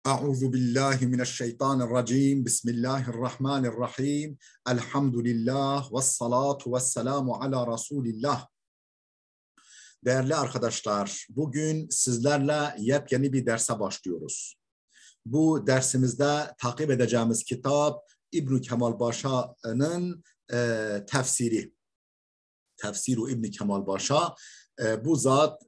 Euzu billahi mineşşeytanirracim. Bismillahirrahmanirrahim. Elhamdülillah ve salatu ve selamu ala Resulillah. Değerli arkadaşlar, bugün sizlerle yepyeni bir derse başlıyoruz. Bu dersimizde takip edeceğimiz kitap İbn Kemal Paşa'nın tefsiri. Tefsir-i İbn Kemal Paşa. Bu zat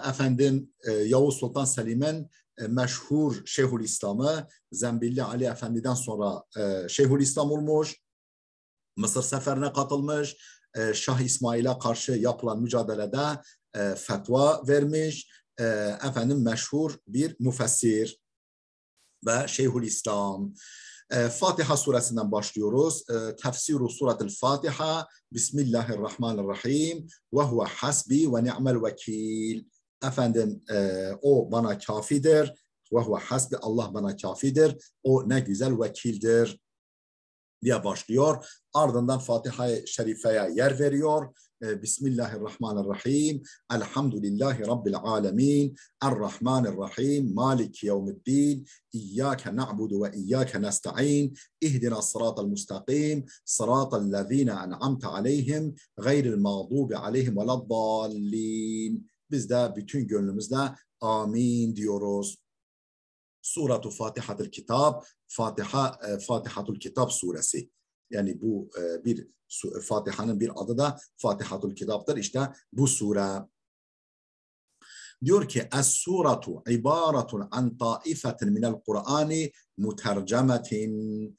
efendim Yavuz Sultan Selim'in meşhur Şeyhülislam'ı Zembilli Ali Efendi'den sonra Şeyhülislam olmuş. Mısır seferine katılmış. Şah İsmail'e karşı yapılan mücadelede fetva vermiş. Efendim meşhur bir müfessir ve Şeyhülislam. Fatiha suresinden başlıyoruz. Tefsir-u suratul Fatiha. Bismillahirrahmanirrahim. Ve huve hasbi ve ni'mel vekil. Efendim o bana kafidir. Ve huve hasbi, Allah bana kafidir. O ne güzel vekildir diye başlıyor. Ardından Fatiha-i Şerife'ye yer veriyor. Bismillahirrahmanirrahim. Elhamdülillahi Rabbil alemin. Errahmanirrahim. Maliki yevmiddin. İyyâke na'budu ve iyyâke nesta'in. İhdina sıratal müstakim. Sıratal lezîne en'amte aleyhim. Gayril mağdubi aleyhim veleddallin. Biz de bütün gönlümüzle amin diyoruz. Suratu Fatihatul Kitab, Fatihatul Kitab suresi. Yani bu bir Fatiha'nın bir adı da Fatihatul Kitab'dır. İşte bu sure. Diyor ki Es-suratu ibaratun an taifetin minel Kur'ani mutercemetin.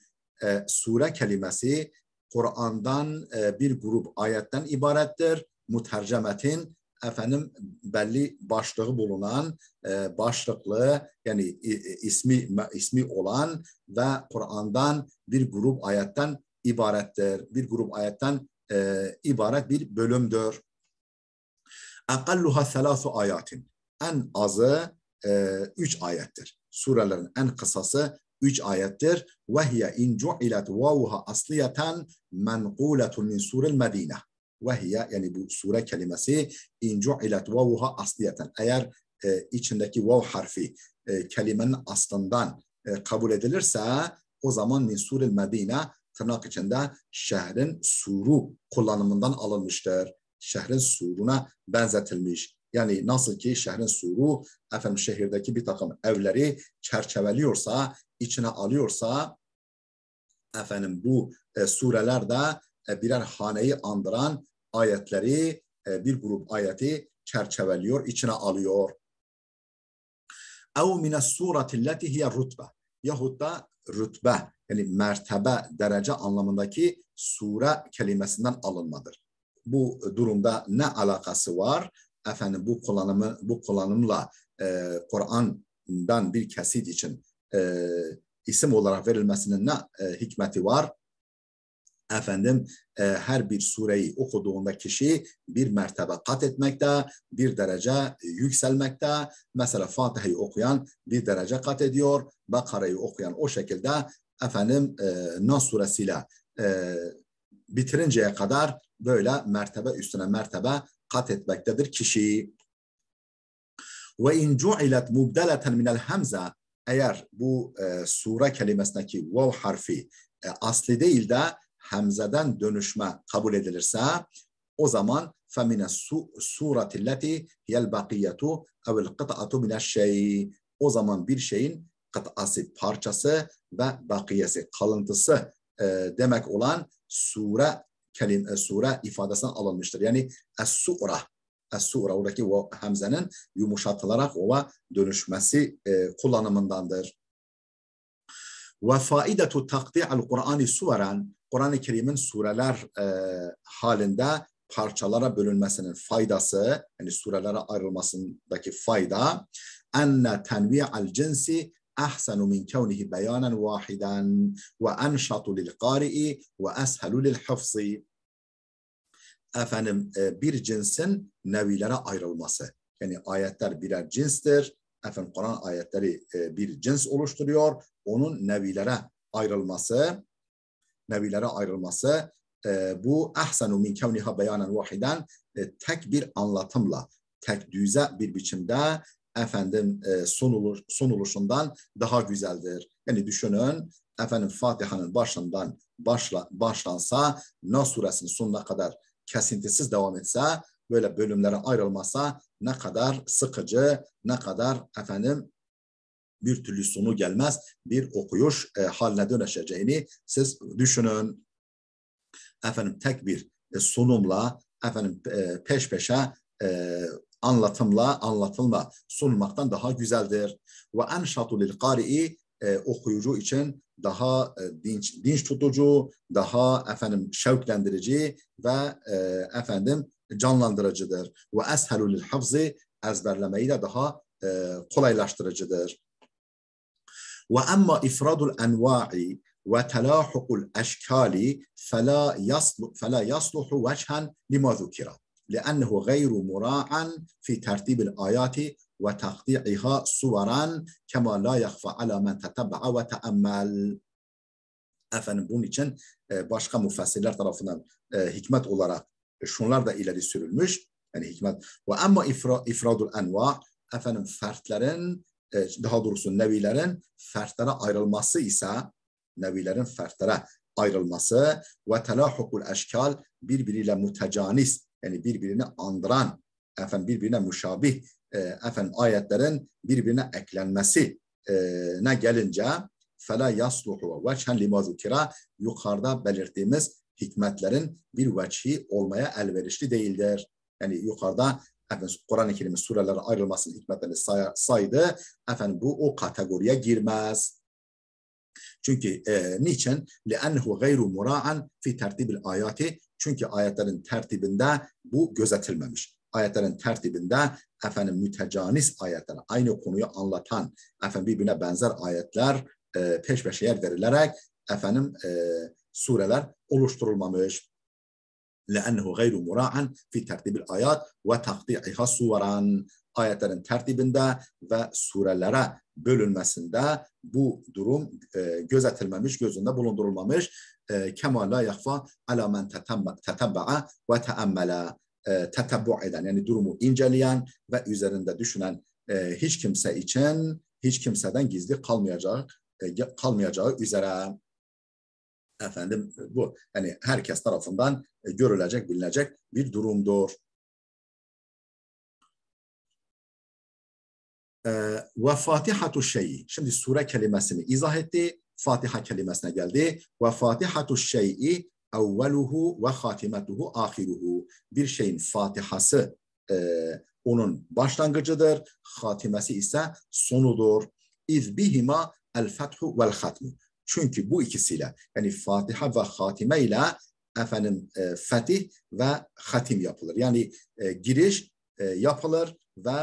Sure kelimesi Kur'an'dan bir grup ayetten ibarettir. Mutercemetin, efendim belli başlığı bulunan, başlıklı yani ismi olan ve Kur'an'dan bir grup ayetten ibarettir. Bir grup ayetten ibaret bir bölümdür. Akalluha selasu ayatin. En azı 3 ayettir. Surelerin en kısası 3 ayettir. Ve hiye in cu'ilet vavuha asliyeten menquletun min surel Medine. Ve hiye, yani bu sure kelimesi in cu'ilet vavuha asliyeten. Eğer içindeki vav harfi kelimenin aslından kabul edilirse o zaman min surel Medine tırnak içinde şehrin suru kullanımından alınmıştır. Şehrin suruna benzetilmiş. Yani nasıl ki şehrin suru efendim şehirdeki bir takım evleri çerçeveliyorsa, içine alıyorsa efendim bu sureler de birer haneyi andıran ayetleri, bir grup ayeti çerçeveliyor, içine alıyor. اَوْ مِنَ السُّورَةِ الَّتِي هِيَ الرُّتْبَةِ yahut da rütbe, yani mertebe, derece anlamındaki sure kelimesinden alınmadır. Bu durumda ne alakası var? Efendim bu kullanımla Kur'an'dan bir kesit için isim olarak verilmesinin ne hikmeti var? Efendim her bir sureyi okuduğunda kişi bir mertebe kat etmekte, bir derece yükselmekte. Mesela Fatiha'yı okuyan bir derece kat ediyor. Bakara'yı okuyan o şekilde efendim Nas suresiyle bitirinceye kadar böyle mertebe üstüne mertebe kat etmektedir kişi. Ve in cu'ilet mubdeleten minel hamze, eğer bu sure kelimesindeki vav harfi asli değil de hamzeden dönüşme kabul edilirse o zaman femine suretilleti hiyel bakiyetu evil kıt'atu mineşşey, o zaman bir şeyin kıt'ası, parçası ve bakiyesi, kalıntısı demek olan sure ifadesinden alınmıştır. Yani es-sura, oradaki o hamzenin yumuşatılarak ova dönüşmesi kullanımındandır. Ve faidetu takdi'al Kur'ani suveren, Kur'an-ı Kerim'in sureler halinde parçalara bölünmesinin faydası, yani surelere ayrılmasındaki fayda, enne tenvi'al cinsi ahsanu min kevnihi beyanen vahiden ve enşatu lil qari'i ve eshelu lil hafzi. Efendim bir cinsin nevilere ayrılması, yani ayetler birer cinstir. Efendim Kur'an ayetleri bir cins oluşturuyor. Onun nevilere ayrılması bu ahsanu min kevniha beyanen vahiden tek bir anlatımla, tek düze bir biçimde efendim sunuluşundan daha güzeldir. Yani düşünün, efendim Fatiha'nın başından başlansa, Nas suresinin sonuna kadar kesintisiz devam etse, böyle bölümlere ayrılmasa ne kadar sıkıcı, ne kadar efendim bir türlü sonu gelmez bir okuyuş haline dönüşeceğini siz düşünün. Efendim tek bir sunumla, efendim peş peşe anlatımla sunulmaktan daha güzeldir. Ve enşatu lil qari'i, okuyucu için daha dinç tutucu, daha efendim şevklendirici ve efendim canlandırıcıdır. Ve eshelu lil hafzi, ezberlemeyi de daha kolaylaştırıcıdır. Ve emma ifradul enva'i ve telahukul eşkali fela yasluhu veçhen lima zukira. لأنه غير مراعا في ترتيب الآيات وتقطيعها صورا كما لا يخفى على من تتبع وتأمل. Efendim bunun için başka müfessirler tarafından hikmet olarak şunlar da ileri sürülmüş. Yani hikmet. Ve emma ifradul enva, efendim fertlerin, daha doğrusu nevilerin fertlere ayrılması ise, nevilerin fertlere ayrılması ve telahukul eşkal, birbiriyle mütecanis, yani birbirini andıran, efendim birbirine müşabih efendim ayetlerin birbirine eklenmesi ne gelince fela yasluhu veçhen lima zukira, yukarıda belirttiğimiz hikmetlerin bir veçhi olmaya elverişli değildir. Yani yukarıda Kur'an-ı Kerim'in surelere ayrılmasının hikmetlerini saydı. Efendim bu o kategoriye girmez. Çünkü niçin? لِأَنَّهُ غَيْرُ مُرَاعًا فِي تَرْتِبِ الْآيَاتِ. Çünkü ayetlerin tertibinde bu gözetilmemiş. Ayetlerin tertibinde efendim mütecanis ayetler, aynı konuyu anlatan, efendim birbirine benzer ayetler peş peşe yer verilerek efendim sureler oluşturulmamış. لأنه غير مراعا في ترتيب الآيات وتقطيعها صورا. Ayetlerin tertibinde ve surelere bölünmesinde bu durum gözetilmemiş, gözünde bulundurulmamış. Kema la yahfa ala men tetabba'a ve teammela. Tetabbu eden, yani durumu inceleyen ve üzerinde düşünen hiç kimse için hiç kimseden gizli kalmayacağı üzere. Efendim bu yani herkes tarafından görülecek, bilinecek bir durumdur. Ve fatihatu şey'i. Şimdi sure kelimesini izah etti. Fatiha kelimesine geldi. Ve fatihatu şey'i evveluhu ve hatimetuhu ahiruhu. Bir şeyin fatihası onun başlangıcıdır. Hatimesi ise sonudur. İz bihima el fethu vel hatmu. Çünkü bu ikisiyle, yani Fatiha ve hatime ile efendim fetih ve hatim yapılır. Yani giriş yapılır ve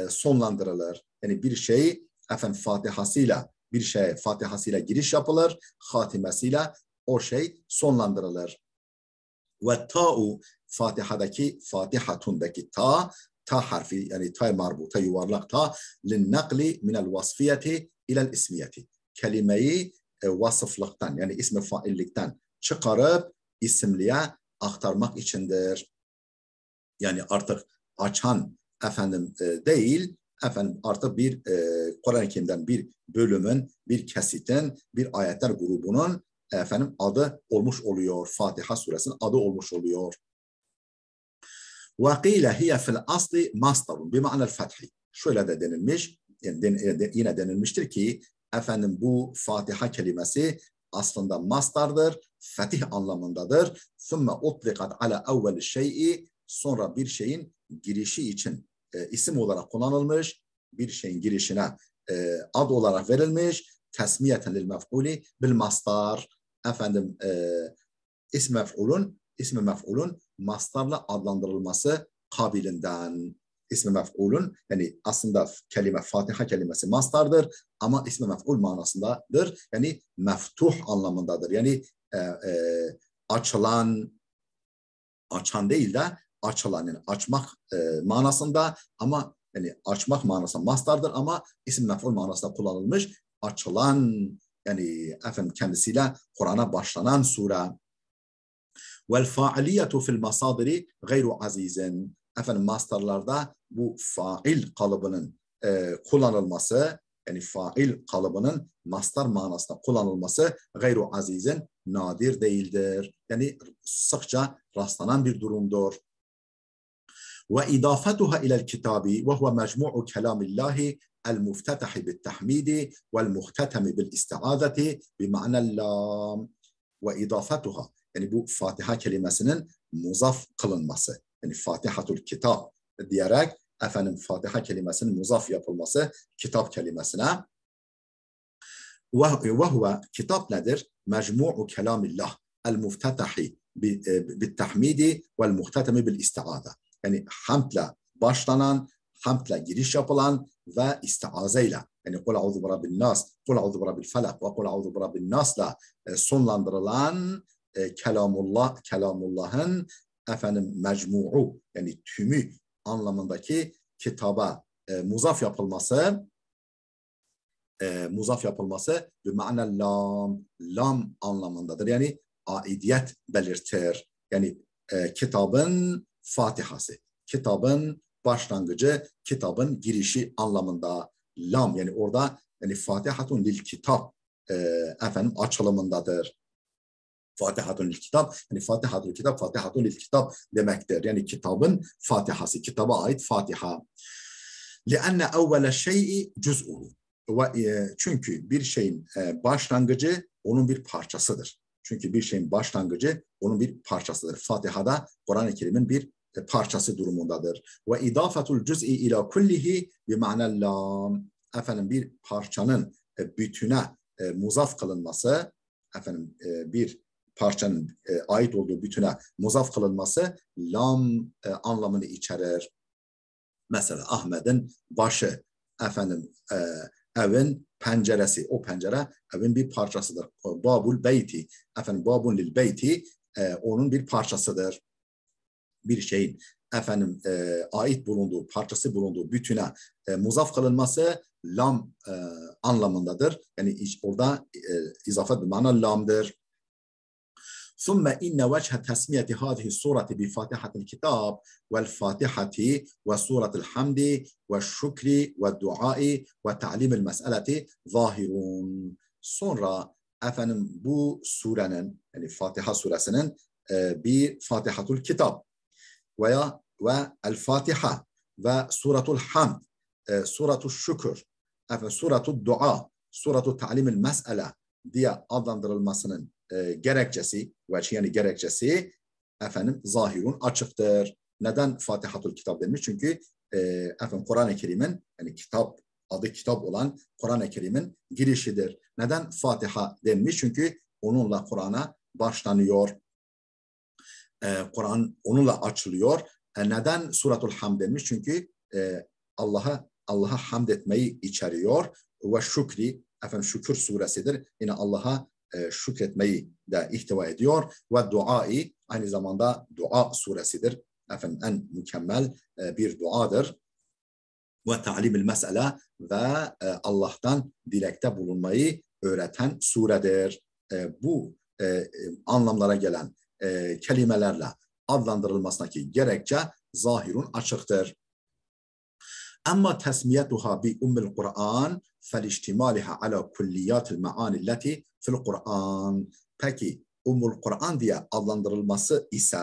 sonlandırılır. Yani bir şey efendim Fatihasıyla giriş yapılır, hatimesiyle o şey sonlandırılır. Ve ta'u, Fatihatundaki ta harfi, yani ta marbuta, yuvarlak ta, linnakli minel vasfiyeti ilel ismiyeti. Kelimeyi vasıflıktan, yani ismi faillikten çıkarıp isimliğe aktarmak içindir. Yani artık açan efendim değil, efendim artık bir Kur'an-ı Kerim'den bir bölümün, bir kesitin, bir ayetler grubunun efendim adı olmuş oluyor. Fatiha suresinin adı olmuş oluyor. Ve qîle hiye fil asli mastarun bima'nel fethi. Şöyle de denilmiş, yani yine denilmiştir ki efendim bu Fatiha kelimesi aslında mastardır, fetih anlamındadır. Sümme utlikat ala evveli şey'i, sonra bir şeyin girişi için isim olarak kullanılmış, bir şeyin girişine ad olarak verilmiş. Tesmiyeten lil mef'uli bil mastar. Efendim ismi mef'ulun mastarla adlandırılması kabilinden. İsmi mef'ulun, yani aslında Fatiha kelimesi mastardır ama ismi mef'ul manasındadır. Yani meftuh anlamındadır. Yani açan değil de açılan, yani açmak manasında, ama yani açmak manasında mastardır ama isim mef'ul manasında kullanılmış. Açılan, yani efendim kendisiyle Kur'an'a başlanan sure. Vel faaliyetu fil masadiri gayru azizin. Efendim mastarlarda bu fail kalıbının kullanılması, yani fail kalıbının mastar manasında kullanılması gayru azizin nadir değildir. Yani sıkça rastlanan bir durumdur. Ve idafatuha ila'l kitabi ve huve mecmu'u kelamillahi el-muftetahi bit-tahmidi ve'l-muhtetemi bil-isti'azati bima'nel lam. Ve idafatuha, yani bu Fatiha kelimesinin muzaf kılınması, yani Fatihatul Kitab diyerek Fatiha kelimesinin muzaf yapılması kitap kelimesine. Ve huve, kitap nedir? Mecmu'u kelamillah el-muftetahi bit-tahmidi ve'l-muhtetemi bil-isti'aza. Yani hamdle başlanan, hamdle giriş yapılan ve istiazeyle, yani kul a'udhu bi rabbin nas, kul a'udhu bi rabbil felak ve kul a'udhu bi rabbin nas'la sonlandırılan kelamullah'ın mecmu'u, yani tümü anlamındaki kitaba muzaf yapılması bir ma'na lam anlamındadır. Yani aidiyet belirtir. Yani kitabın Fatihası, kitabın başlangıcı, kitabın girişi anlamında lam, yani orada yani Fatihatun lil kitap açılımındadır. Fatihatun lil kitap, yani Fatihatul kitap, Fatihatun lil kitap demektir. Yani kitabın Fatihası, kitaba ait Fatiha. لِأَنَّ اَوَّلَ الشَّيْءِ جُزْءُهُ. Çünkü bir şeyin başlangıcı onun bir parçasıdır. Çünkü bir şeyin başlangıcı onun bir parçasıdır. Fatiha'da Kur'an-ı Kerim'in bir parçası durumundadır. Ve idafetul cüz'i ila kullihi bi ma'nel lam. Bir parçanın bütüne muzaf kılınması, bir parçanın ait olduğu bütüne muzaf kılınması lam anlamını içerir. Mesela Ahmet'in başı, evin penceresi, o pencere evin bir parçasıdır. Babul beyti, babun lil beyti onun bir parçasıdır. Bir şeyin ait bulunduğu, parçası bulunduğu bütüne muzaf kılınması lam anlamındadır. Yani orada izafet bir mana lamdır. ثم إن وجه تسمية هذه السورة بفاتحة الكتاب والفاتحة وسورة الحمد والشكر والدعاء وتعليم المسألة ظاهرون. Sonra bu surenin, yani Fatiha suresinin bir Fatihatul Kitab ve El Fatiha ve Suratul Hamd, Suratul Şükür, Suratul Dua, Suratul Ta'limil Mes'ele diye adlandırılmasının gerekçesi, yani gerekçesi zahirun açıktır. Neden Fatihatul Kitab denmiş? Çünkü Kur'an-ı Kerim'in, yani adı kitap olan Kur'an-ı Kerim'in girişidir. Neden Fatiha denmiş? Çünkü onunla Kur'an'a başlanıyor. Kur'an onunla açılıyor. Neden Suratul Hamd denmiş? Çünkü Allah'a hamd etmeyi içeriyor. Ve şükri, şükür suresidir. Yine Allah'a şükretmeyi de ihtiva ediyor. Ve duayı aynı zamanda dua suresidir. En mükemmel bir duadır. Ve ta'limil mesele ve Allah'tan dilekte bulunmayı öğreten suredir. Bu anlamlara gelen kelimelerle adlandırılmasındaki gerekçe zahirun açıktır. Ama tesmiyetuha bi ummil Kur'an feliştimaliha ala kulliyatil maani leti fil Kur'an. Peki Ummul Kur'an diye adlandırılması ise,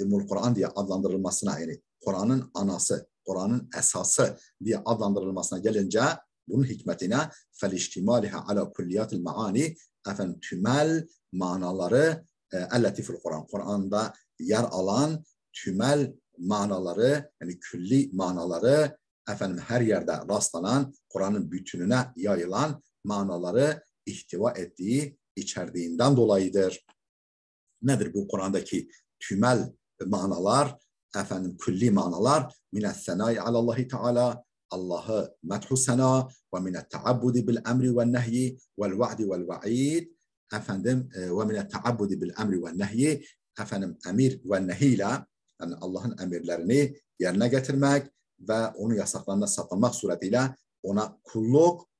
Ummul Kur'an diye adlandırılmasına, yani Kur'an'ın anası, Kur'an'ın esası diye adlandırılmasına gelince bunun hikmetine feliştimaliha ala kulliyatil maani, tümel manaları elleti fil Kur'an, Kur'an'da yer alan tümel manaları, yani külli manaları, her yerde rastlanan, Kur'an'ın bütününe yayılan manaları ihtiva ettiği, içerdiğinden dolayıdır. Nedir bu Kur'an'daki tümel manalar? Külli manalar, mine's-senâi alallâhi teâlâ, Allah'ı medhu sena, ve mine't-teabbudi bil emri ve nehyi vel va'di vel va'id, ve mine't-teabbudi bil emri ve nehyi, emir ve nehiyle, yani Allah'ın emirlerini yerine getirmek ve onun yasaklarına sakınmak suretiyle ona kulluk,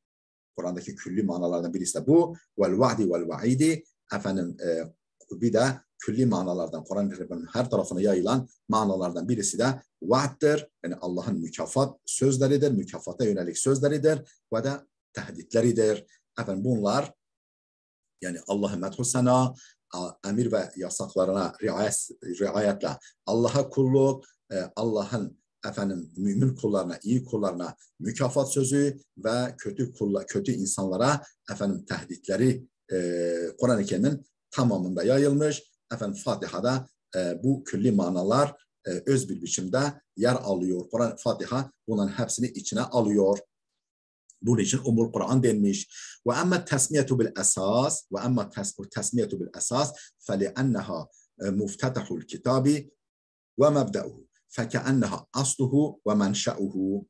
Kur'an'daki külli manalardan birisi de bu. Vel va'di vel va'idi, bir de külli manalardan, Kur'an-ı Kerim'in her tarafına yayılan manalardan birisi de vaattir. Yani Allah'ın mükafat sözleridir, mükafata yönelik sözleridir ve de tehditleridir. Efendim bunlar yani Allah'ın methu sana, emir ve yasaklarına riayetle Allah'a kulluk, Allah'ın mümin kullarına, iyi kullarına mükafat sözü ve kötü insanlara tehditleri Kur'an-ı Kerim'in tamamında yayılmış. Fatiha'da bu külli manalar öz bir biçimde yer alıyor. Fatiha bunların hepsini içine alıyor. Bunun için Ummul Kur'an denmiş. Ve amma tesmiyetu bil esas ve amma tesmiyetu bil esas feli'enneha muftetahu'l kitabi ve mebda'uhu feke'enneha asluhu ve menşa'uhu.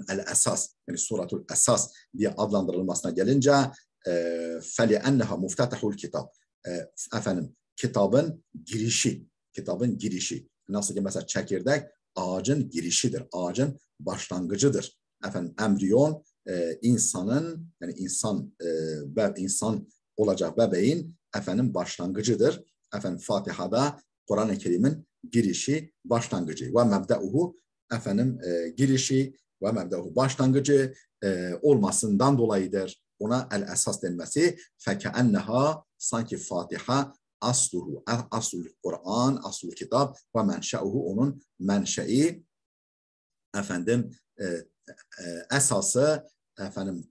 El esas yani suratul esas diye adlandırılmasına gelince feli'enneha muftetahu'l kitab. Kitabın girişi. Nasıl ki mesela çekirdek ağacın girişidir. Ağacın başlangıcıdır. Embriyon insanın yani insan olacak bebeğin başlangıcıdır. Fatiha'da Kur'an-ı Kerim'in girişi, başlangıcı ve mebda'uhu girişi ve mebda'uhu başlangıcı olmasından dolayıdır. Ona el esas denmesi feke'enneha sanki Fatiha aslul Kur'an, aslul kitap ve menşa'uhu onun menşei esası,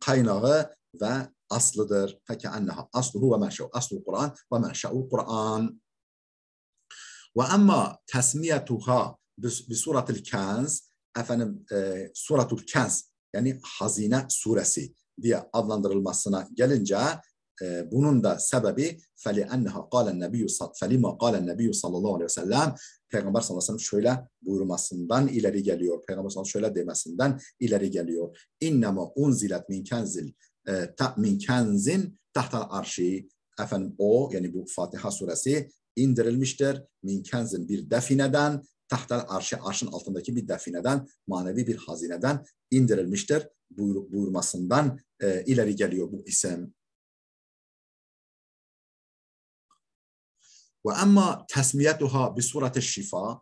kaynağı ve aslıdır. Feke'enneha asluhu ve menşa'u. Aslul Kur'an ve menşa'u Kur'an. Ve amma tesmiyetuha bi suratul Kenz, suratul Kenz yani Hazine suresi diye adlandırılmasına gelince bunun da sebebi فَلِمَا قَالَ النَّبِيُّ sallallahu aleyhi ve sellem Peygamber sallallahu aleyhi ve sellem şöyle buyurmasından ileri geliyor. Peygamber sallallahu aleyhi ve sellem şöyle demesinden ileri geliyor. İnnemâ unzilet min kenzin tahtal arşi. O yani bu Fatiha suresi indirilmiştir. Min kenzin bir defineden tahtal arşi arşın altındaki bir defineden manevi bir hazineden indirilmiştir. Buyurmasından ileri geliyor bu isim. Ve amma tesmiyetuha bi surati şifa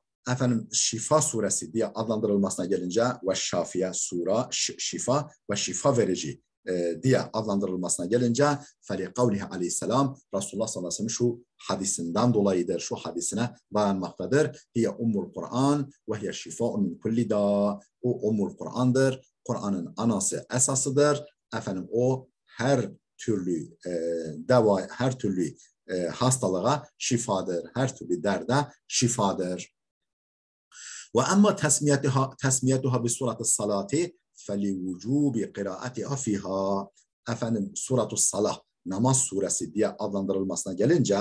Şifa suresi diye adlandırılmasına gelince ve şafiye sura şifa ve şifa verici diye adlandırılmasına gelince feli kavlihi aleyhisselam Resulullah sallallahu aleyhi ve sellem şu hadisinden dolayıdır. Şu hadisine dayanmaktadır. Hiye ummul Kur'an ve hiye şifa'un min kulli da. O ummul Kur'an'dır. Kur'an'ın anası esasıdır. O her türlü her türlü hastalığa şifadır. Her türlü derde şifadır. Ve amma tesmiyetuha bi surati salati feli vücubi kıraatiha fiha. Suratu salah namaz suresi diye adlandırılmasına gelince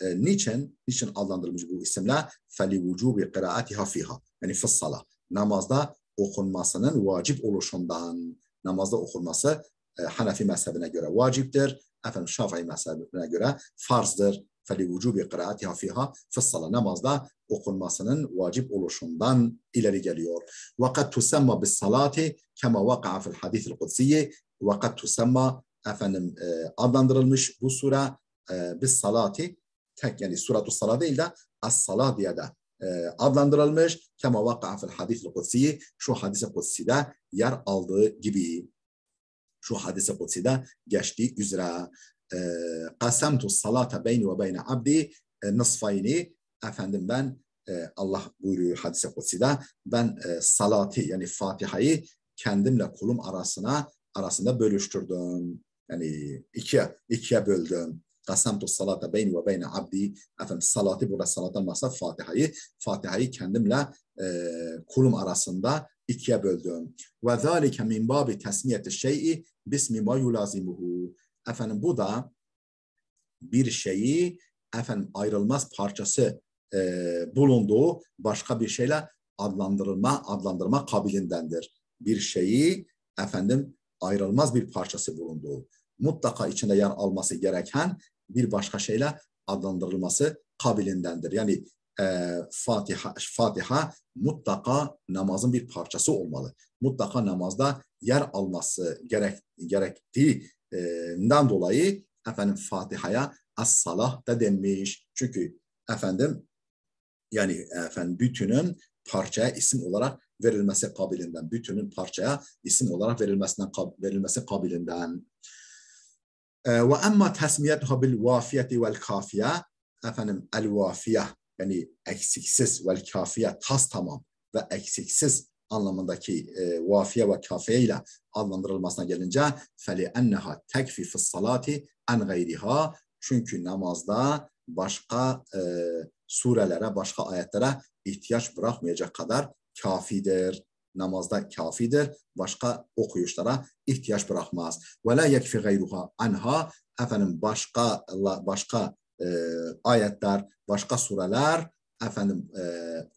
niçin adlandırılmış bu isimle feli vücubi kıraatiha fiha yani fıssala namazda okunmasının vacip oluşundan namazda okunması Hanefi mezhebine göre vaciptir. Şafii mezhebine göre farzdır. فَلِوُجُوبِ قِرَاءَتِهَا فِيهَا fıssala namazda okunmasının vacip oluşundan ileri geliyor. وَقَدْ تُسَمَّى بِالصَّلَاةِ كَمَا وَقَعَ فِي الْحَدِيثِ الْقُدْسِيِّ وَقَدْ تُسَمَّى adlandırılmış bu sure bis-salati tek yani suratu salat değil de as-salah diye de adlandırılmış. كَمَا وَقَعَ فِي الْحَدِيثِ الْقُدْسِيِّ şu hadis-i kudside yer aldığı gibi. Şu hadis-i kudside geçtiği üzere qasamtu salata beyni ve beyne abdi nısfayni ben Allah buyuruyor hadis-i kudside ben salatı yani Fatiha'yı kendimle kulum arasında bölüştürdüm. Yani ikiye böldüm. Qasamtu salata beyni ve beyne abdi salatı burada salattan maksat Fatiha'yı kendimle kulum arasında ikiye böldüm. Ve zâlike min bâbi tesmiyeti şey'i bismi ma yulazimuhu. Bu da bir şeyi ayrılmaz parçası bulunduğu başka bir şeyle adlandırma kabilindendir. Bir şeyi ayrılmaz bir parçası bulunduğu mutlaka içinde yer alması gereken bir başka şeyle adlandırılması kabilindendir. Yani Fatiha mutlaka namazın bir parçası olmalı. Mutlaka namazda yer alması gerektiğinden dolayı efendim Fatiha'ya as-salah da denmiş. Çünkü efendim yani efendim bütünün parçaya isim olarak verilmesi kabilinden, bütünün parçaya isim olarak verilmesi kabilinden. Ve emma tesmiyetuha bil vafiyeti vel kafiye, efendim el vafiye yani eksiksiz, vel kafiye tas tamam ve eksiksiz anlamındaki vafiye ve kafiye ile adlandırılmasına gelince feli enneha tekfi fis salati en gayriha, çünkü namazda başka surelere, başka ayetlere ihtiyaç bırakmayacak kadar kafidir. Namazda kafidir. Başka okuyuşlara ihtiyaç bırakmaz. Ve la yekfi gayruha anha, efendim başka ayetler, başka sureler efendim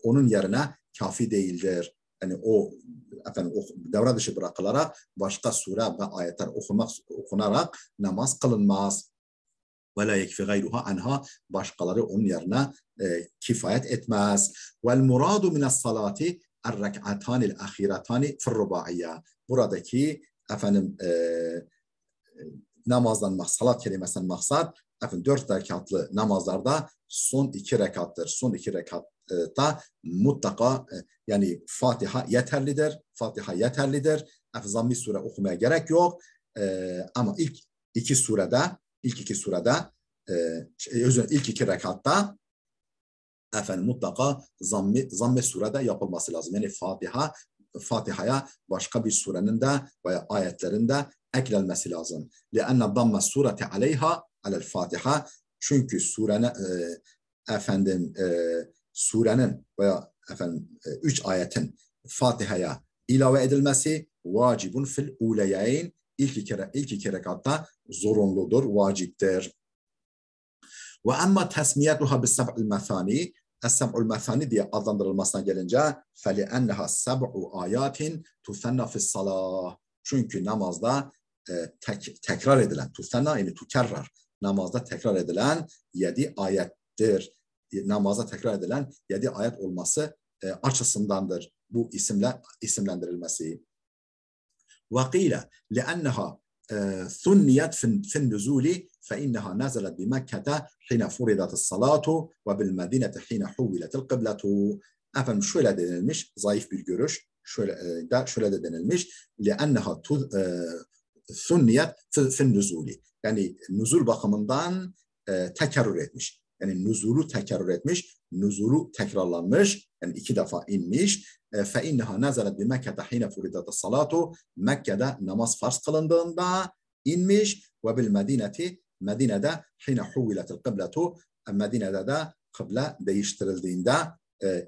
onun yerine kafi değildir. Yani o efendim devre dışı bırakılarak başka sure ve ayetler okunarak namaz kılınmaz. Ve la yekfi gayruha anha, başkaları onun yerine kifayet etmez. Vel muradu minas salati er-rek'atanil ahiretani fi'r-rubaiye. Buradaki efendim namazdan salat kelimesinden maksat efendim 4 rekatlı namazlarda son 2 rekattır. Son 2 rekatta mutlaka yani Fatiha yeterlidir. Fatiha yeterlidir. Efendim zamm-i sure okumaya gerek yok. Ama ilk iki surede ilk iki rekatta efendim mutlaka zamm-i surede yapılması lazım. Yani Fatiha'ya başka bir surenin de veya ayetlerin de eklenmesi lazım. لأن ضم السورة عليها على الفاتحة, çünkü surenin veya efendim 3 ayetin Fatiha'ya ilave edilmesi vacibun fil uleyeyn, ilk iki rekatta zorunludur, vaciptir. Ve amma tesmiyetuha bis seb'il mesani, es-seb'ul mesani diye adlandırılmasına gelince feli enneha seb'u ayatin tusenna fis salah, çünkü namazda tekrar edilen, tusenna yani tukerrar, namazda tekrar edilen 7 ayettir. Namazda tekrar edilen 7 ayet olması açısındandır bu isimle isimlendirilmesi. Ve qila li'enneha ثنيت في النزول فإنها نزلت بمكة حين فرضت الصلاة وبالمدينة حين حولت القبلة. Efendim şöyle denilmiş, zayıf bir görüş, şöyle de denilmiş. لأنها ثنيت في النزول, yani nuzul bakımından tekerrür etmiş. Yani nuzulu tekerrür etmiş, nuzulu tekrarlanmış, yani 2 defa inmiş. فَاِنَّهَا نَزَلَتْ بِمَكَّةَ حِينَ فُرِدَتَ الصَّلَاتُ, Mekke'de namaz farz kılındığında inmiş. وَبِالْمَدِينَةِ, Medine'de حِينَ حُوِّلَتِ الْقِبْلَةُ, Medine'de de kıble değiştirildiğinde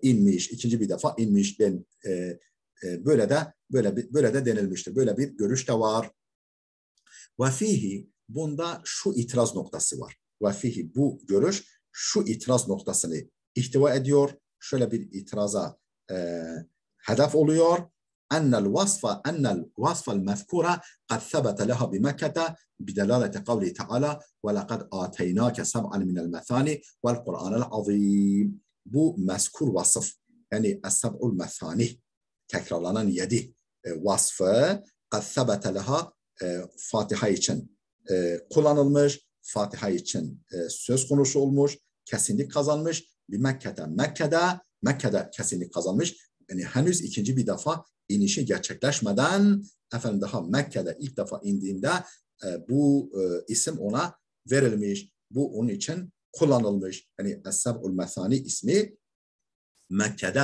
inmiş. 2. bir defa inmiş. Böyle de denilmiştir. Böyle bir görüş de var. وَفِيهِ, bunda şu itiraz noktası var. وَفِيهِ, bu görüş şu itiraz noktasını ihtiva ediyor. Şöyle bir itiraza hedef oluyor. Ennel vasfa'l mezkura kad sebete leha bi Mekke'te bidelaleti kavli Teala ve lekad ateynâke seb'an minel methani vel Kur'anel azîm. Bu mezkur vasıf, yani es-seb'ul methani, tekrarlanan 7 vasfı kad sebete leha Fatiha için kullanılmış, Fatiha için söz konusu olmuş, kesinlik kazanmış. Bir Mekke'de kesinlik kazanmış. Yani henüz 2. bir defa inişi gerçekleşmeden efendim daha Mekke'de ilk defa indiğinde bu isim ona verilmiş. Bu onun için kullanılmış. Yani Es-Seb'ul Methani ismi Mekke'de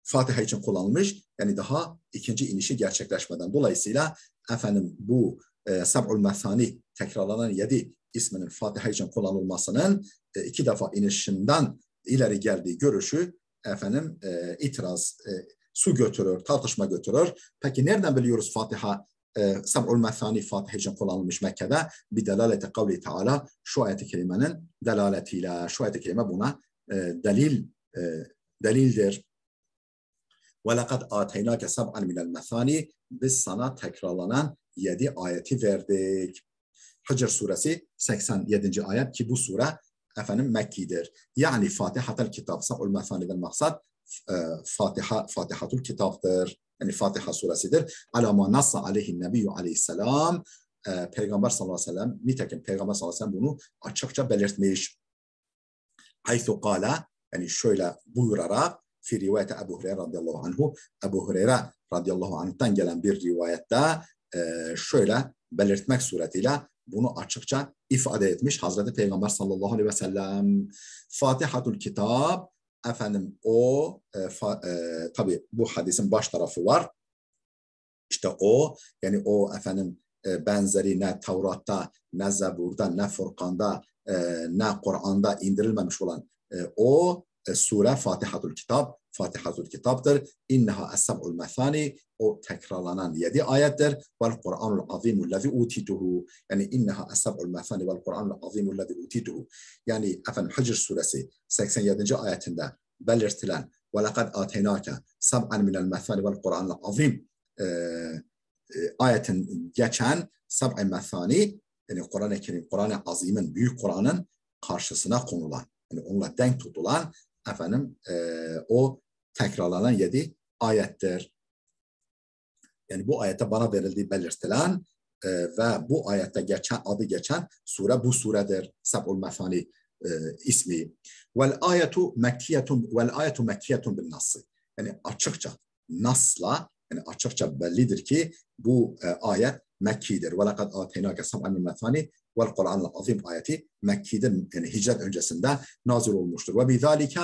Fatiha için kullanılmış. Yani daha 2. inişi gerçekleşmeden. Dolayısıyla efendim bu Seb'ul Methani, tekrarlanan 7 isminin Fatiha için kullanılmasının 2 defa inişinden ileri geldiği görüşü efendim itiraz, su götürür, tartışma götürür. Peki nereden biliyoruz Fatiha, Seb'ul Methani Fatiha için kullanılmış Mekke'de? Bir delaleti kavli Teala, şu ayet-i kerimenin delaletiyle, şu ayet-i kerime buna delildir. وَلَقَدْ آتَيْنَاكَ سَبْعًا مِنَ الْمَثَانِ, biz sana tekrarlanan 7 ayeti verdik. Hicr suresi 87. ayet ki bu sure efendim Mekki'dir. Yani Fatihatul Kitab, Seb'ul Methani'den maksat Fatihatul Kitap'tır. Yani Fatiha suresidir. Alama nassa aleyhin nebiyyü aleyhisselam, Peygamber sallallahu aleyhi ve sellem, nitekim Peygamber sallallahu aleyhi ve sellem bunu açıkça belirtmiş. Haythu kâle, yani şöyle buyurarak, fi rivayete Ebu Hureyre radıyallahu anhu, Ebu Hureyre radıyallahu anh'tan gelen bir rivayette şöyle belirtmek suretiyle bunu açıkça ifade etmiş Hazreti Peygamber sallallahu aleyhi ve sellem. Fatihatul Kitab, efendim o tabi bu hadisin baş tarafı var. İşte o, yani o efendim benzeri ne Tevrat'ta, ne Zebur'da, ne Furkan'da, ne Kur'an'da indirilmemiş olan o sure Fatihatul Kitab, Fatihatul Kitap'tır. İnneha es-seb'ul methani, o tekrarlanan 7 ayettir. Vel Kur'anul azimul lezi utituhu, yani inneha es-seb'ul methani vel Kur'anul azimul lezi utituhu. Yani efendim Hicr suresi 87. ayetinde belirtilen ve lekad ateynake seb'an minel methani vel Kur'anul azim ayetin geçen seb'i methani, yani Kur'an-ı Kerim, Kur'an-ı Azim'in, büyük Kur'an'ın karşısına konulan, yani onunla denk tutulan efendim o tekrarlanan 7 ayettir. Yani bu ayette bana verildiği belirtilen ve bu ayette geçen, adı geçen sure bu suredir. Seb'ul Methani ismi. Vel ayetu mekkiyetun bin nassı. Yani açıkça nasla, yani açıkça bellidir ki bu ayet Mekki'dir. Ve lekad ateynâke seb'an min methani vel Kur'anul azim ayeti Mekki'dir. Yani hicret öncesinde nazil olmuştur. Ve bizalike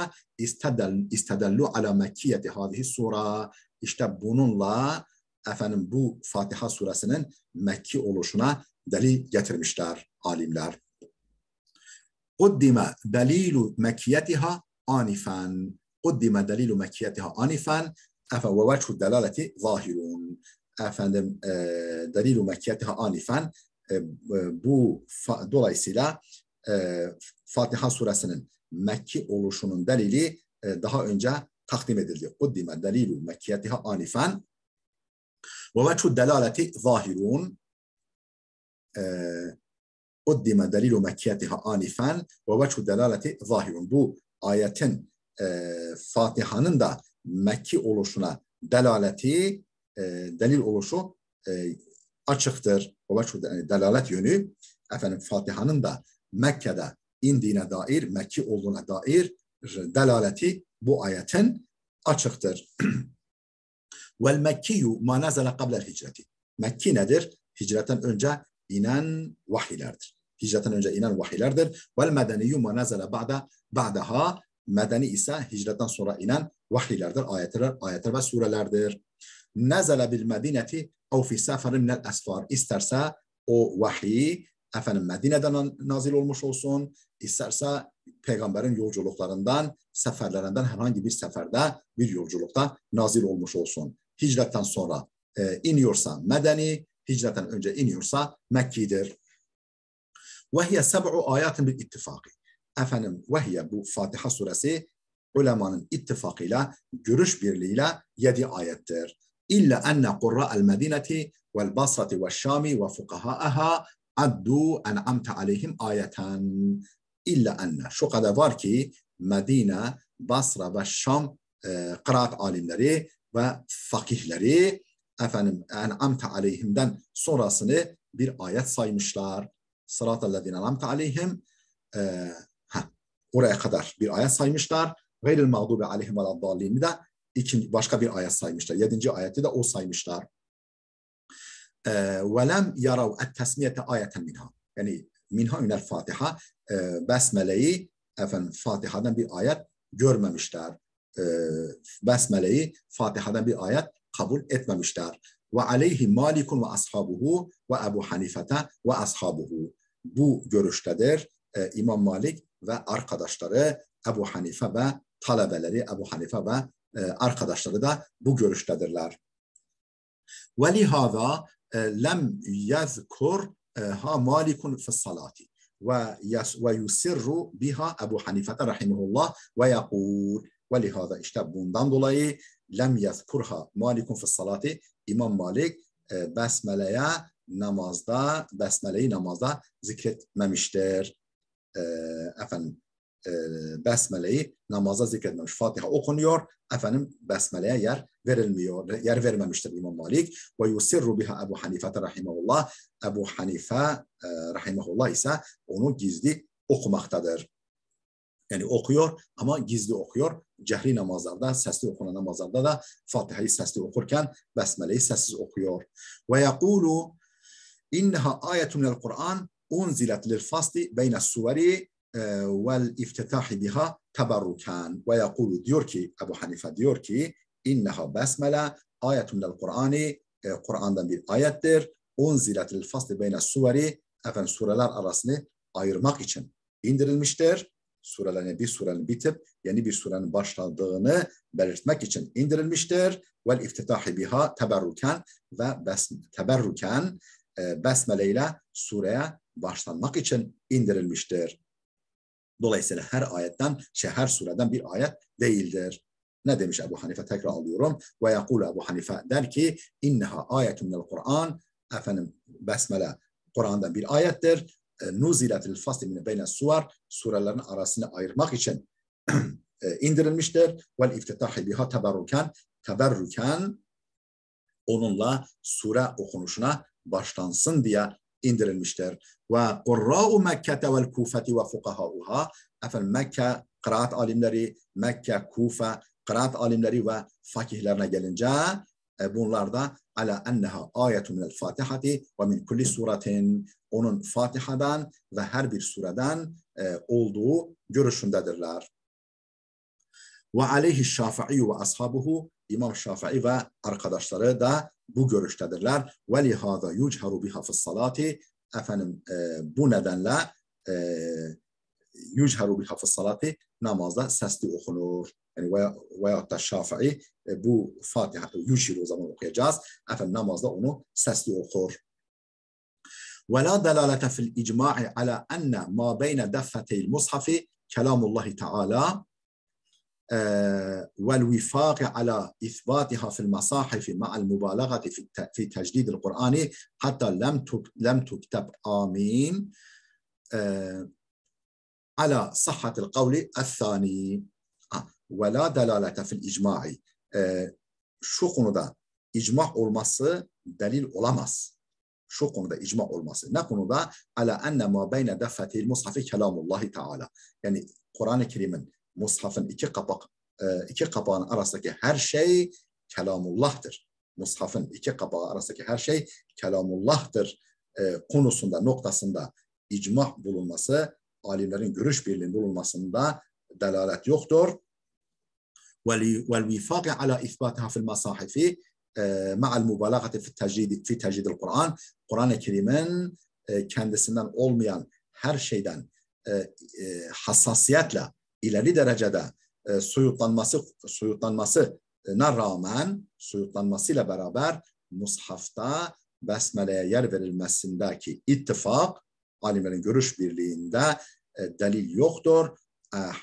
istedellu ala mekkiyeti hadihi sura. İşte bununla efendim bu Fatiha suresinin Mekki oluşuna delil getirmişler alimler. Kuddime delilu mekkiyetiha anifen. Kuddime delilu mekkiyetiha anifen. Efendim ve veçhu delaleti zahirun. Efendim delilu mekkiyetiha anifen. Bu dolayısıyla Fatiha suresinin Mekki oluşunun delili daha önce takdim edildi. Kuddime delilu mekkiyetiha anifen. Ve veçhu delaleti zahirun. Kuddime delilu mekkiyetiha anifen ve veçhu delaleti zahirun. Bu ayetin Fatiha'nın da Mekki oluşuna delaleti, delil oluşu açıktır. O delalet yönü efendim Fatiha'nın da Mekke'de indiğine dair, Mekki olduğuna dair delaleti bu ayetin açıktır. Vel Mekkiyu ma nazala qabla hicreti. Mekki nedir? Hicretten önce inen vahiylerdir. Hicretten önce inen vahiylerdir. Vel medeniyu ma nazala ba'daha. Medeni ise hicretten sonra inen vahiylerdir, ayetler ve surelerdir. Nezele bil medineti ev fi seferin minel esfar. İsterse o vahiy efendim Medine'den nazil olmuş olsun, isterse peygamberin yolculuklarından, seferlerinden herhangi bir seferde, bir yolculukta nazil olmuş olsun. Hicretten sonra iniyorsa medeni, hicretten önce iniyorsa Mekki'dir. Ve hiye seb'u ayatin bil ittifaki. Efendim vehiye bu Fatiha suresi ulemanın ittifakıyla, görüş birliğiyle 7 ayettir. İlla enne kurra'el medineti vel basrati ve şami ve fukahâeha addu en'amte aleyhim ayeten. İlla enne, şu kadar var ki Medine, Basra ve Şam kıraat alimleri ve fakihleri efendim en'amte aleyhimden sonrasını bir ayet saymışlar. Sıratellezine en'amte aleyhim oraya kadar bir ayet saymışlar. Gayril mağdubi aleyhim ve laddallini de başka bir ayet saymışlar. 7. ayeti de o saymışlar. Ve lem yarav et-tesmiyete ayeten minha. Yani minha ünel Fatiha, Besmele'yi efendim Fatiha'dan bir ayet görmemişler. Besmele'yi Fatiha'dan bir ayet kabul etmemişler. Ve aleyhi Malikun ve ashabuhu ve Ebu Hanifete ve ashabuhu. Bu görüştedir İmam Malik ve arkadaşları, Ebu Hanife ve talebeleri, Ebu Hanife ve arkadaşları da bu görüştedirler. Ve lihâzâ lem yezkur ha malikun fissalati ve yusirru biha Ebu Hanifete rahimahullah ve yakul. Ve lihâzâ işte bundan dolayı lem yezkurha malikun fissalati, İmam Malik Besmele'yi namazda zikretmemiştir. Efendim besmeleyi namaza zikretmemiş. Fatiha okunuyor. Efendim besmeleye yer verilmiyor. Yer vermemiştir İmam Malik. Ve yusirru biha Ebu Hanife rahimehullah. Ebu Hanife rahimehullah ise onu gizli okumaktadır. Yani okuyor ama gizli okuyor. Cehri namazlarda, sesli okunan namazlarda da Fatiha'yı sesli okurken besmeleyi sessiz okuyor. Ve yekulu inneha ayetun el Kur'an unzilet lil fasli beyne suveri vel iftitahi biha teberrukan. Ve yekulu diyor ki, Ebu Hanife diyor ki inneha besmele ayetun el Kur'ani, Kur'an'dan bir ayettir. Unzilet lil fasli beyne suveri, efendim sureler arasını ayırmak için indirilmiştir. Surelerin bir surenin bitip yeni bir surenin başladığını belirtmek için indirilmiştir. Vel iftitahi biha teberruken ve teberruken besmele ile sureye başlanmak için indirilmiştir. Dolayısıyla her sureden bir ayet değildir. Ne demiş Ebu Hanife? Tekrar alıyorum. Ve yekul Ebu Hanife der ki inneha ayetun minel Kur'an, efendim besmele Kur'an'dan bir ayettir. Nuziletil fasli min beyne suvar, surelerin arasını ayırmak için indirilmiştir. Vel iftitahi biha teberruken onunla sure okunuşuna başlansın diye indirilmiştir. Ve kurra'u Mekke'te vel Kufeti ve fukahauha, efendim Mekke kıraat alimleri, Mekke, Kufe kıraat alimleri ve fakihlerine gelince bunlar da ala enneha ayetun minel Fatihati ve min kulli suretin, onun Fatiha'dan ve her bir sureden olduğu görüşündedirler. Ve aleyhi Şafii ve ashabuhu, İmam Şafii ve arkadaşları da bu görüştedirler. Ve lihâzâ yucheru biha fis salati, efendim bu nedenle yucheru biha fis salati, namazda sesli okunur. Yani veyahut da Şafii bu Fatiha yucheru o zaman okuyacağız. Efendim namazda onu sesli okur. ولا دلالة في الإجماع على أن ما بين دفتي المصحف كلام الله تعالى والوفاق على إثباتها في المصاحف مع المبالغة في تجديد القرآن حتى لم تكتب آمين على صحة القول الثاني. ولا دلالة في الإجماع, şu konuda icma olması delil olamaz. Şu konuda icma olması. Ne konuda? Ala enne ma beyne defetil mushafi kelamullahi teala. Yani Kur'an-ı Kerim'in, mushafın iki kapağın arasındaki her şey kelamullah'tır. Mushafın iki kapağı arasındaki her şey kelamullah'tır konusunda, noktasında icma bulunması, alimlerin görüş birliğinin bulunmasında delalet yoktur. Vel vifaqi ala isbatiha fil masahifi ma'al mubalagati fi tecdidil Kur'an, Kur'an-ı Kerim'in kendisinden olmayan her şeyden hassasiyetle ileri derecede soyutlanmasıyla beraber mushafta besmeleye yer verilmesindeki ittifak, alimlerin görüş birliğinde delil yoktur.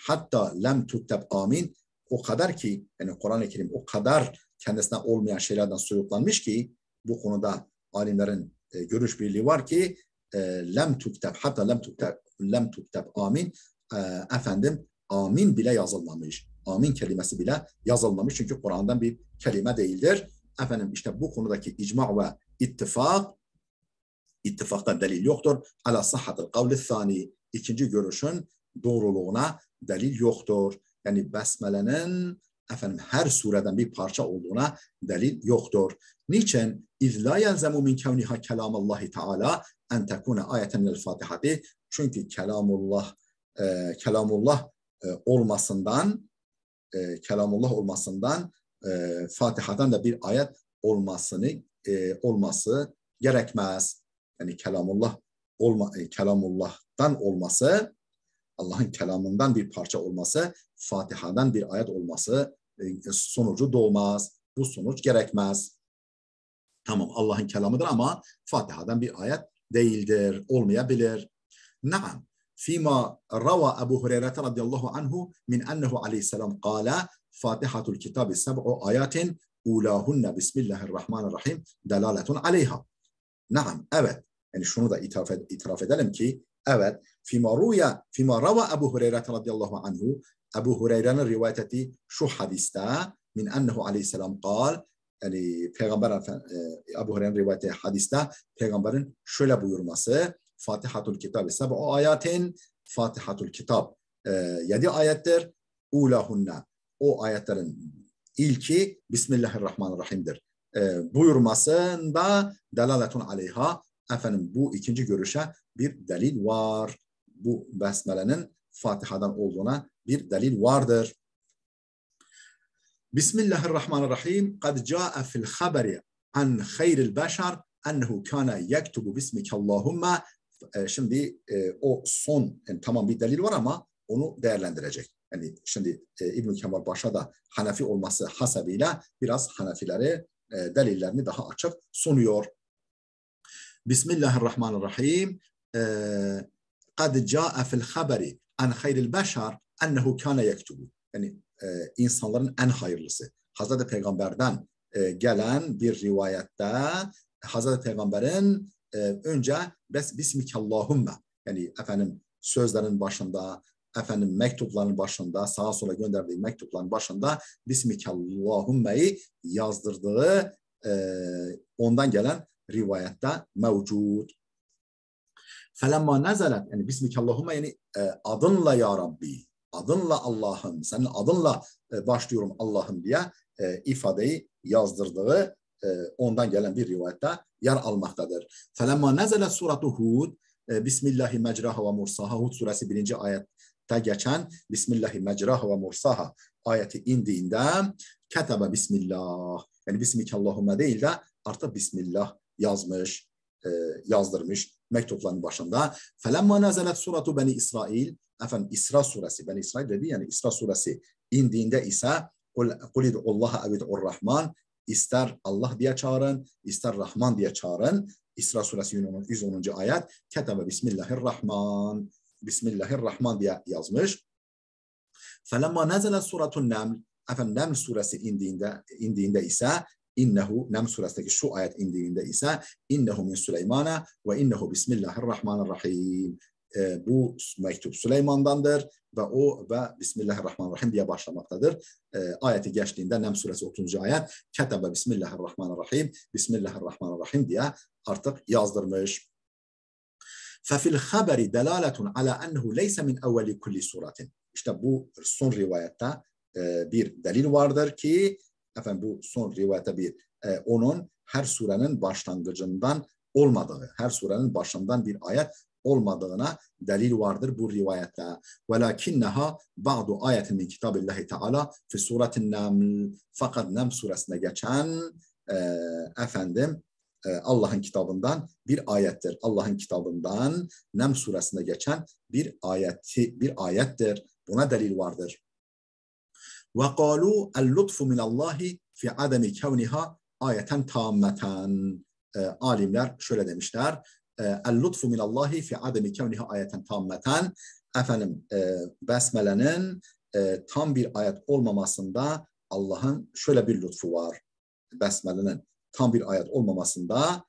Hatta lem tutteb amin, o kadar ki yani Kur'an-ı Kerim o kadar kendisinden olmayan şeylerden soyutlanmış ki bu konuda alimlerin görüş birliği var ki lem tukteb, hatta lem tukteb amin, efendim amin bile yazılmamış. Amin kelimesi bile yazılmamış çünkü Kur'an'dan bir kelime değildir. Efendim işte bu konudaki icma ve ittifakta delil yoktur. Ala sahhatil kavli thani, ikinci görüşün doğruluğuna delil yoktur. Yani besmelenin efendim her sureden bir parça olduğuna delil yoktur. Niçin? İz la yelzemu min kevniha kelamallahi teala en tekune ayeten minel Fatihati. Çünkü kelamullah olmasından Fatiha'dan da bir ayet olması gerekmez. Yani kelamullah'tan olması, Allah'ın kelamından bir parça olması, Fatiha'dan bir ayet olması sonucu doğmaz. Bu sonuç gerekmez. Tamam, Allah'ın kelamıdır ama Fatiha'dan bir ayet değildir, olmayabilir. Naam. Fima rava Ebu Hureyre radıyallahu anhu min ennehu aleyhisselam kâle Fatihatul kitabi seb'u ayatin ulahunne bismillahirrahmanirrahim delaletun aleyha. Naam, evet. Yani şunu da itiraf edelim ki Evet. Fima rava Ebu Hureyre radıyallahu anhu, Ebu Hureyre'nin rivayet ettiği şu hadiste min ennehu aleyhisselam kal, yani Peygamber Ebu Hureyre'nin rivayet ettiği hadiste Peygamberin şöyle buyurması: Fatihatul Kitab 7 ayetin, Fatihatul Kitab 7 ayettir. Ulahunna, o ayetlerin ilki Bismillahirrahmanirrahim'dir. Buyurmasında delaletun aleyha, efendim bu ikinci görüşe bir delil var. Bu besmelenin Fatiha'dan olduğuna bir delil vardır. Bismillahirrahmanirrahim. Kad ca'a fil haberi an hayril beşer ennehu kana yektubu bismikallahumma. Şimdi o son, yani tamam bir delil var ama onu değerlendirecek. Yani şimdi İbn-i Kemal Paşa da Hanefi olması hasebiyle biraz Hanefileri delillerini daha açık sunuyor. Bismillahirrahmanirrahim. Kad ca'a fil haberi an hayril beşer ennehu kana yektubu. Yani insanların en hayırlısı. Hazreti Peygamber'den gelen bir rivayette Hazreti Peygamber'in önce Bismikallahümme, yani efendim sözlerin başında, efendim mektupların başında, sağa sola gönderdiği mektupların başında Bismikallahümme'yi yazdırdığı ondan gelen rivayette mevcut. Felemma nezelet, yani Bismikallahümme, yani adınla ya Rabbi, adınla Allah'ım, senin adınla başlıyorum Allah'ım diye ifadeyi yazdırdığı ondan gelen bir rivayette yer almaktadır. Felemma nezelet suratu Hud, Bismillahi mecraha ve mursaha, Hud suresi 1. ayette geçen Bismillahi mecraha ve mursaha ayeti indiğinde ketebe Bismillah, yani Bismikallahümme değil de artık Bismillah yazmış, yazdırmış mektupların başında. Felemma nezelet suratu Beni İsrail, efendim İsra suresi, Beni İsrail dedi, yani İsra suresi indiğinde ise Kul id'ullaha evid'ur rahman, ister Allah diye çağırın, ister Rahman diye çağırın. İsra suresi 110. ayet. Ketebe Bismillahirrahman, Bismillahirrahman diye yazmış. Felemma nezelet suratun Neml, efendim Neml suresi indiğinde ise İnnehu, Neml suresindeki şu ayet indiğinde ise innehu min Süleymana ve innehu Bismillahirrahmanirrahim. Bu mektup Süleyman'dandır ve Bismillahirrahmanirrahim diye başlamaktadır. Ayeti geçtiğinde Neml suresi 30. ayet ketebe Bismillahirrahmanirrahim, Bismillahirrahmanirrahim diye artık yazdırmış. Fefil haberi delaletun ala ennehu leyse min evveli kulli suratin. İşte bu son rivayette bir delil vardır ki, efendim bu son rivayette onun her surenin başlangıcından olmadığı, her surenin başından bir ayet olmadığına delil vardır bu rivayette. Velakinneha ba'du ayetin min kitabillahi teala fi suretin Neml. Fakat Neml suresine geçen Allah'ın kitabından bir ayettir. Allah'ın kitabından Neml suresine geçen bir ayettir. Buna delil vardır. Ve qalu el-lutfu minallahi fi ademi kevniha ayeten tammeten. Alimler şöyle demişler. El-lutfu minallahi fi ademi kevniha ayeten tammeten. Efendim besmelenin tam bir ayet olmamasında Allah'ın şöyle bir lütfu var. Besmelenin tam bir ayet olmamasında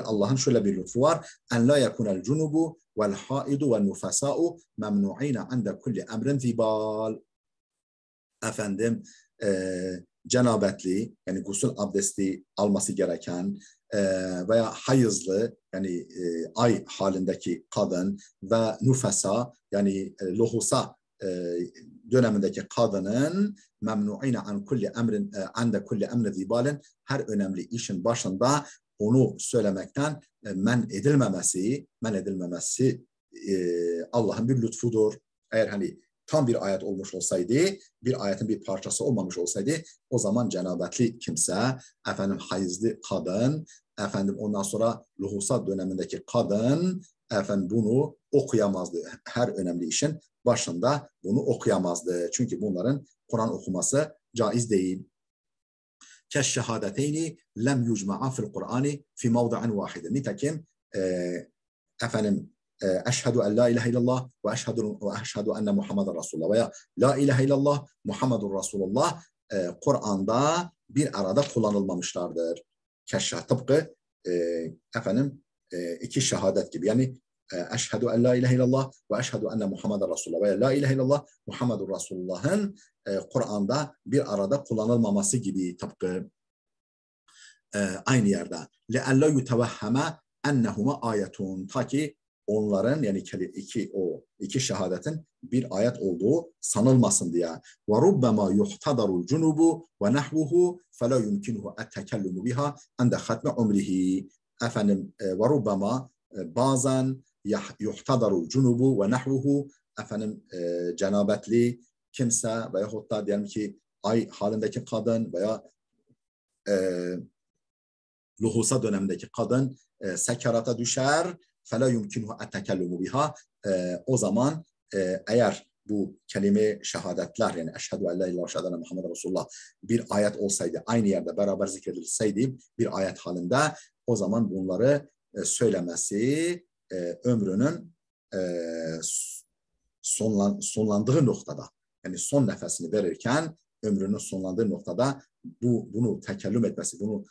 Allah'ın şöyle bir lütfu var. En la yekunel cunubu vel haidu vel nufasa'u memnu'ine inde kulli emrin zibal. Efendim cenabetli, yani gusül abdesti alması gereken veya hayızlı, yani ay halindeki kadın ve nufasa, yani lohusa dönemindeki kadının memnu'ine an kulli emrin ande kulli emri zibalin, her önemli işin başında onu söylemekten men edilmemesi Allah'ın bir lütfudur. Eğer hani tam bir ayet olmuş olsaydı, bir ayetin bir parçası olmamış olsaydı, o zaman cenabetli kimse, efendim hayızlı kadın, efendim ondan sonra luhusa dönemindeki kadın, efendim bunu okuyamazdı. Her önemli işin başında bunu okuyamazdı. Çünkü bunların Kur'an okuması caiz değil. Keşşehadeteyni lem yucma'a fil Kur'ani fi mevdi'in vahidin. Nitekim efendim eşhedü en la ilahe illallah ve eşhedü enne Muhammeden Resulullah veya la ilahe illallah Muhammedun Resulullah Kur'an'da bir arada kullanılmamışlardır. Tıpkı iki şehadet gibi. Yani eşhedü en la ilahe illallah ve eşhedü enne Muhammeden Resulullah veya la ilahe illallah Muhammedur Resulullah'ın Kur'an'da bir arada kullanılmaması gibi tıpkı aynı yerde. لَاَلَّا يُتَوَهَّمَ اَنَّهُمَا ayetun. Ta ki onların yani iki şehadetin bir ayet olduğu sanılmasın diye. وَرُبَّمَا يُحْتَدَرُ الْجُنُوبُ وَنَحْوُهُ فَلَا يُمْكِنُهُ التَّكَلُّمُ بِهَا عَنْدَ خَتْمِ عُمْرِهِ. Efendim وَرُبَّمَا bazen yuhtadarul cunubu ve nahvuhu efendim cenabetli kimse veyahut da diyelim ki ay halindeki kadın veya luhusa dönemindeki kadın sekerata düşer. فَلَا يُمْكِنُهُ اَتَّكَلُّمُ بِهَا. O zaman eğer bu kelime şehadetler yani eşhedü en la ilahe illallah ve Muhammed Resulullah bir ayet olsaydı aynı yerde beraber zikredilseydi bir ayet halinde o zaman bunları söylemesi ömrünün sonlandığı noktada yani son nefesini verirken ömrünün sonlandığı noktada bunu tekellüm etmesi, bunu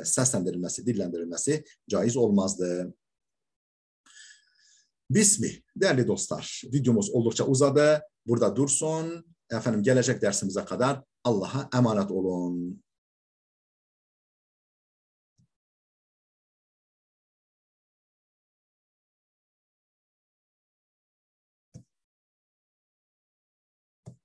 seslendirilmesi, dillendirilmesi caiz olmazdı. Bismillah. Değerli dostlar, videomuz oldukça uzadı. Burada dursun. Efendim gelecek dersimize kadar Allah'a emanet olun.